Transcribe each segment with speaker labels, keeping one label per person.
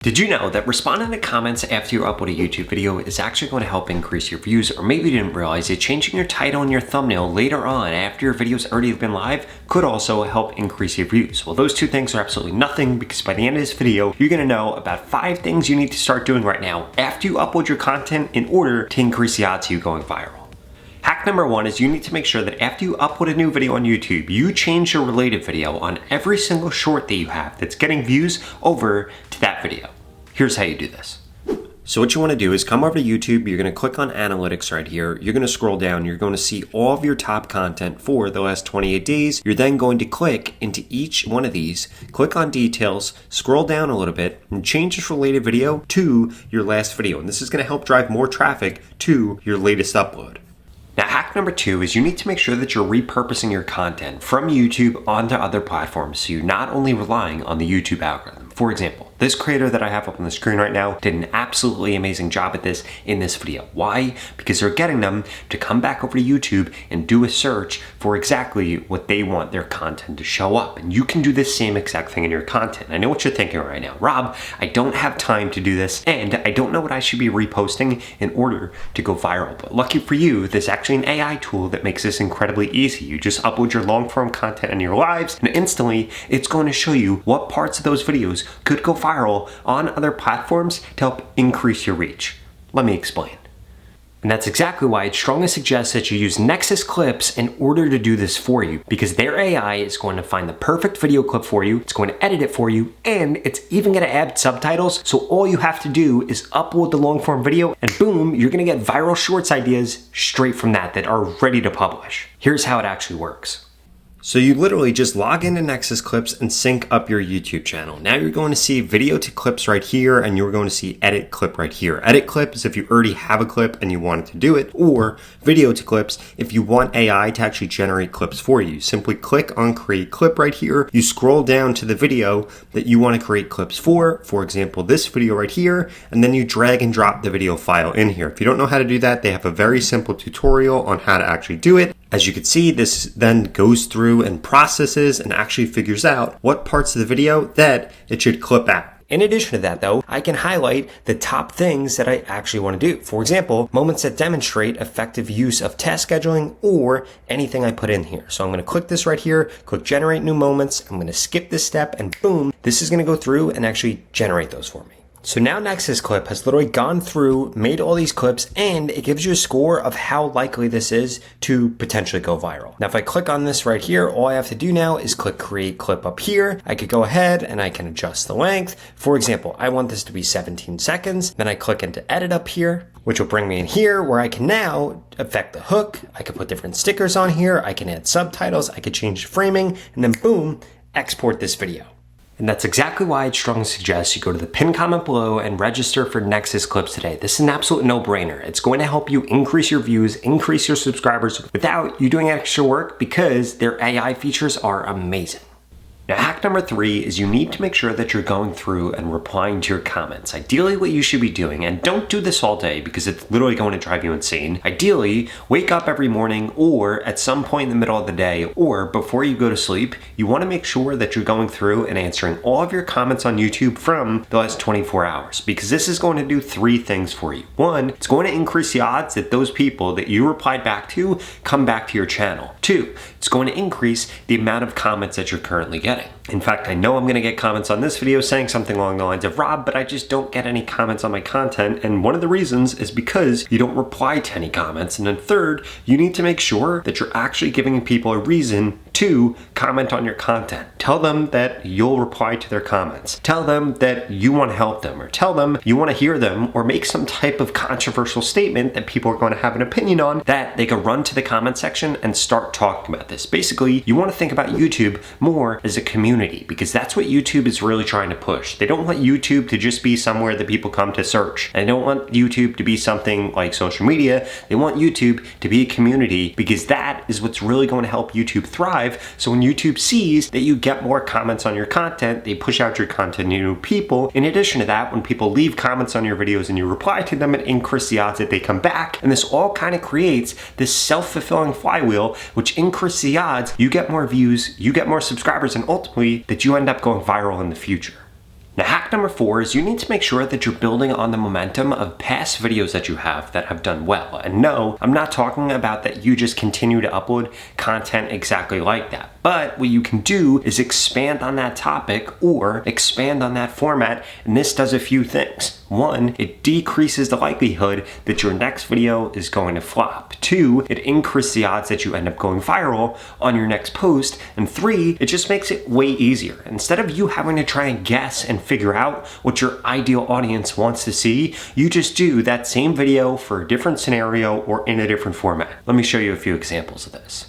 Speaker 1: Did you know that responding to comments after you upload a YouTube video is actually going to help increase your views? Or maybe you didn't realize that changing your title and your thumbnail later on after your video's already been live could also help increase your views. Well, those two things are absolutely nothing, because by the end of this video, you're going to know about 5 things you need to start doing right now after you upload your content in order to increase the odds of you going viral. Hack number 1 is you need to make sure that after you upload a new video on YouTube, you change your related video on every single short that you have that's getting views over to that video. Here's how you do this. So what you want to do is come over to YouTube, you're going to click on analytics right here, you're going to scroll down, you're going to see all of your top content for the last 28 days. You're then going to click into each one of these, click on details, scroll down a little bit, and change this related video to your last video. And this is going to help drive more traffic to your latest upload. Now, hack number 2 is you need to make sure that you're repurposing your content from YouTube onto other platforms, so you're not only relying on the YouTube algorithm. For example, this creator that I have up on the screen right now did an absolutely amazing job at this in this video. Why? Because they're getting them to come back over to YouTube and do a search for exactly what they want their content to show up. And you can do this same exact thing in your content. I know what you're thinking right now. Rob, I don't have time to do this, and I don't know what I should be reposting in order to go viral. But lucky for you, there's actually an AI tool that makes this incredibly easy. You just upload your long form content in your lives, and instantly it's going to show you what parts of those videos could go viral on other platforms to help increase your reach. Let me explain. And that's exactly why I'd strongly suggest that you use Nexus Clips in order to do this for you, because their AI is going to find the perfect video clip for you, it's going to edit it for you, and it's even going to add subtitles. So all you have to do is upload the long form video, and boom, you're going to get viral shorts ideas straight from that are ready to publish. Here's how it actually works. So you literally just log into Nexus Clips and sync up your YouTube channel. Now you're going to see video to clips right here, and you're going to see edit clip right here. Edit clip is if you already have a clip and you wanted to do it, or video to clips if you want AI to actually generate clips for you. Simply click on create clip right here. You scroll down to the video that you want to create clips for example, this video right here, and then you drag and drop the video file in here. If you don't know how to do that, they have a very simple tutorial on how to actually do it. As you can see, this then goes through and processes and actually figures out what parts of the video that it should clip out. In addition to that though, I can highlight the top things that I actually want to do. For example, moments that demonstrate effective use of task scheduling or anything I put in here. So I'm going to click this right here, click generate new moments. I'm going to skip this step, and boom, this is going to go through and actually generate those for me. So now Nexus Clip has literally gone through, made all these clips, and it gives you a score of how likely this is to potentially go viral. Now, if I click on this right here, all I have to do now is click create clip up here. I could go ahead and I can adjust the length. For example, I want this to be 17 seconds. Then I click into edit up here, which will bring me in here where I can now affect the hook. I can put different stickers on here. I can add subtitles. I could change the framing, and then boom, export this video. And that's exactly why I'd strongly suggest you go to the pinned comment below and register for Nexus Clips today. This is an absolute no-brainer. It's going to help you increase your views, increase your subscribers without you doing extra work, because their AI features are amazing. Now, hack number 3 is you need to make sure that you're going through and replying to your comments. Ideally, what you should be doing, and don't do this all day because it's literally going to drive you insane. Ideally, wake up every morning or at some point in the middle of the day or before you go to sleep, you want to make sure that you're going through and answering all of your comments on YouTube from the last 24 hours, because this is going to do 3 things for you. 1, it's going to increase the odds that those people that you replied back to come back to your channel. 2, it's going to increase the amount of comments that you're currently getting. In fact, I know I'm going to get comments on this video saying something along the lines of, Rob, but I just don't get any comments on my content. And one of the reasons is because you don't reply to any comments. And then 3rd, you need to make sure that you're actually giving people a reason to comment on your content. Tell them that you'll reply to their comments. Tell them that you want to help them, or tell them you want to hear them, or make some type of controversial statement that people are going to have an opinion on, that they can run to the comment section and start talking about this. Basically, you want to think about YouTube more as a community, because that's what YouTube is really trying to push. They don't want YouTube to just be somewhere that people come to search. And they don't want YouTube to be something like social media. They want YouTube to be a community, because that is what's really going to help YouTube thrive. So when YouTube sees that you get more comments on your content, they push out your content to new people. In addition to that, when people leave comments on your videos and you reply to them, it increases the odds that they come back. And this all kind of creates this self-fulfilling flywheel, which increases the odds you get more views, you get more subscribers, and ultimately that you end up going viral in the future. Now, hack number 4 is you need to make sure that you're building on the momentum of past videos that you have that have done well. And no, I'm not talking about that you just continue to upload content exactly like that. But what you can do is expand on that topic or expand on that format, and this does a few things. 1, it decreases the likelihood that your next video is going to flop. 2, it increases the odds that you end up going viral on your next post. And 3, it just makes it way easier. Instead of you having to try and guess and figure out what your ideal audience wants to see, you just do that same video for a different scenario or in a different format. Let me show you a few examples of this.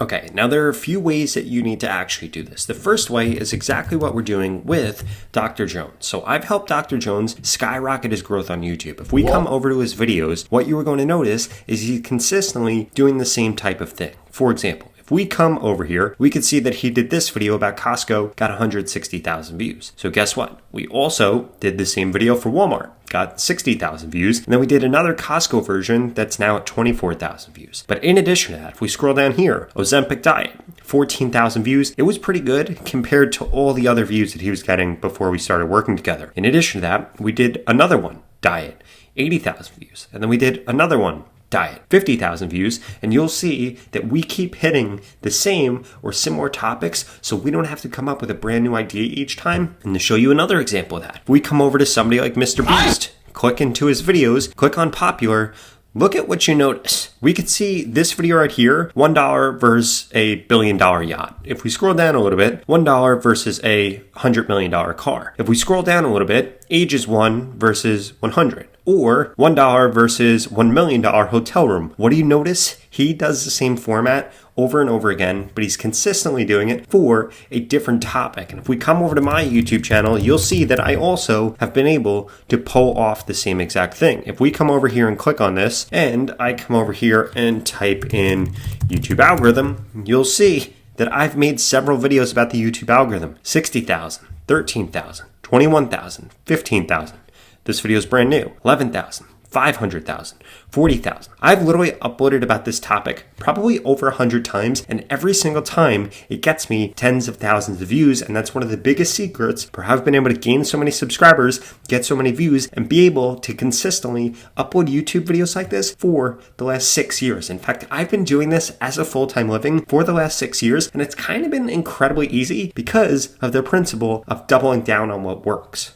Speaker 1: Okay, now there are a few ways that you need to actually do this. The first way is exactly what we're doing with Dr. Jones. So I've helped Dr. Jones skyrocket his growth on YouTube. If we come over to his videos, what you are going to notice is he's consistently doing the same type of thing. For example, if we come over here, we can see that he did this video about Costco, got 160,000 views. So guess what? We also did the same video for Walmart, got 60,000 views. And then we did another Costco version that's now at 24,000 views. But in addition to that, if we scroll down here, Ozempic diet, 14,000 views. It was pretty good compared to all the other views that he was getting before we started working together. In addition to that, we did another one, diet, 80,000 views. And then we did another one, diet, 50,000 views, and you'll see that we keep hitting the same or similar topics, so we don't have to come up with a brand new idea each time. And to show you another example of that, if we come over to somebody like Mr. Beast, click into his videos, click on popular, look at what you notice. We could see this video right here, $1 versus a $1 billion yacht. If we scroll down a little bit, $1 versus a $100 million car. If we scroll down a little bit, age is 1 versus 100. Or $1 versus $1 million hotel room. What do you notice? He does the same format over and over again, but he's consistently doing it for a different topic. And if we come over to my YouTube channel, you'll see that I also have been able to pull off the same exact thing. If we come over here and click on this, and I come over here and type in YouTube algorithm, you'll see that I've made several videos about the YouTube algorithm. 60,000, 13,000, 21,000, 15,000. This video is brand new. 11,000, 500,000, 40,000. I've literally uploaded about this topic probably over 100 times, and every single time it gets me tens of thousands of views, and that's one of the biggest secrets for how I've been able to gain so many subscribers, get so many views, and be able to consistently upload YouTube videos like this for the last 6 years. In fact, I've been doing this as a full-time living for the last 6 years, and it's kind of been incredibly easy because of the principle of doubling down on what works.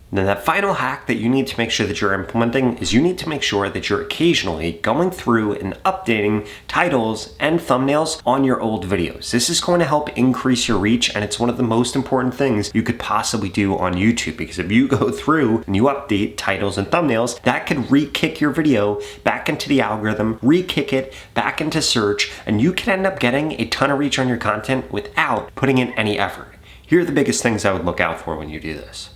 Speaker 1: Then that final hack that you need to make sure that you're implementing is you need to make sure that you're occasionally going through and updating titles and thumbnails on your old videos. This is going to help increase your reach, and it's one of the most important things you could possibly do on YouTube, because if you go through and you update titles and thumbnails, that could re-kick your video back into the algorithm, re-kick it back into search, and you can end up getting a ton of reach on your content without putting in any effort. Here are the biggest things I would look out for when you do this.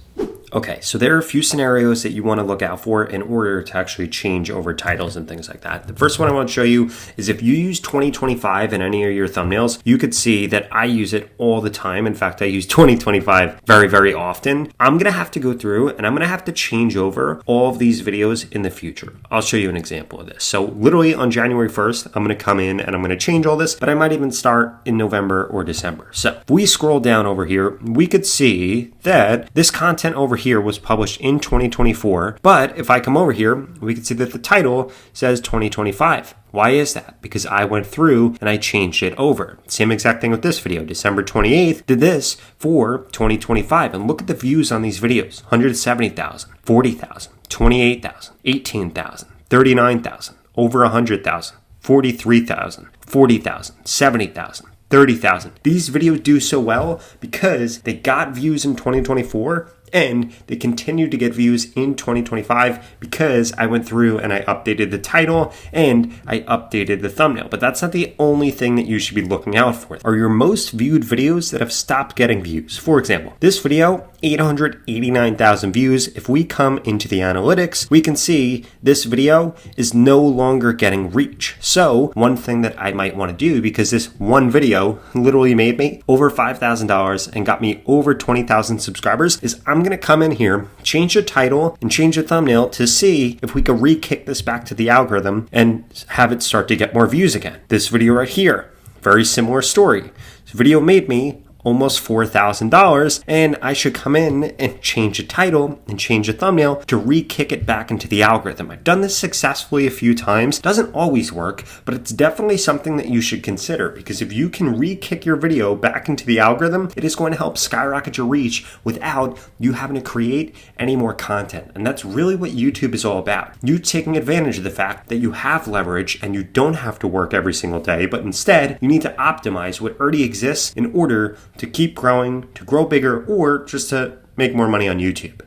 Speaker 1: Okay, so there are a few scenarios that you want to look out for in order to actually change over titles and things like that. The first one I want to show you is if you use 2025 in any of your thumbnails, you could see that I use it all the time. In fact, I use 2025 very, very often. I'm going to have to go through and I'm going to have to change over all of these videos in the future. I'll show you an example of this. So literally on January 1st, I'm going to come in and I'm going to change all this, but I might even start in November or December. So if we scroll down over here, we could see that this content over here was published in 2024, but if I come over here, we can see that the title says 2025. Why is that? Because I went through and I changed it over. Same exact thing with this video. December 28th, did this for 2025. And look at the views on these videos. 170,000, 40,000, 28,000, 18,000, 39,000, over 100,000, 43,000, 40,000, 70,000. 30,000. These videos do so well because they got views in 2024 and they continue to get views in 2025 because I went through and I updated the title and I updated the thumbnail. But that's not the only thing that you should be looking out for. Are your most viewed videos that have stopped getting views? For example, this video, 889,000 views. If we come into the analytics, we can see this video is no longer getting reach. So one thing that I might want to do, because this one video literally made me over $5,000 and got me over 20,000 subscribers, is I'm going to come in here, change the title and change the thumbnail to see if we can re-kick this back to the algorithm and have it start to get more views again. This video right here, very similar story. This video made me almost $4,000, and I should come in and change the title and change the thumbnail to re-kick it back into the algorithm. I've done this successfully a few times. Doesn't always work, but it's definitely something that you should consider, because if you can re-kick your video back into the algorithm, it is going to help skyrocket your reach without you having to create any more content. And that's really what YouTube is all about. You taking advantage of the fact that you have leverage and you don't have to work every single day, but instead you need to optimize what already exists in order to keep growing, to grow bigger, or just to make more money on YouTube.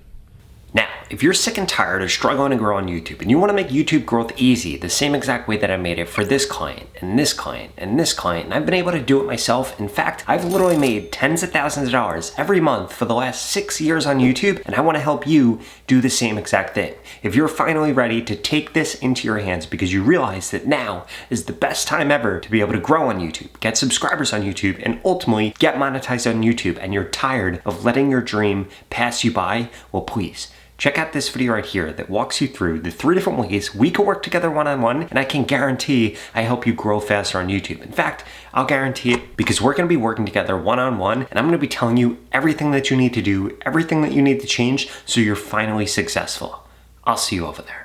Speaker 1: Now, if you're sick and tired of struggling to grow on YouTube and you want to make YouTube growth easy, the same exact way that I made it for this client and this client and this client, and I've been able to do it myself. In fact, I've literally made tens of thousands of dollars every month for the last 6 years on YouTube, and I want to help you do the same exact thing. If you're finally ready to take this into your hands because you realize that now is the best time ever to be able to grow on YouTube, get subscribers on YouTube, and ultimately get monetized on YouTube, and you're tired of letting your dream pass you by, well, please, check out this video right here that walks you through the 3 different ways we can work together one-on-one, and I can guarantee I help you grow faster on YouTube. In fact, I'll guarantee it, because we're going to be working together one-on-one, and I'm going to be telling you everything that you need to do, everything that you need to change so you're finally successful. I'll see you over there.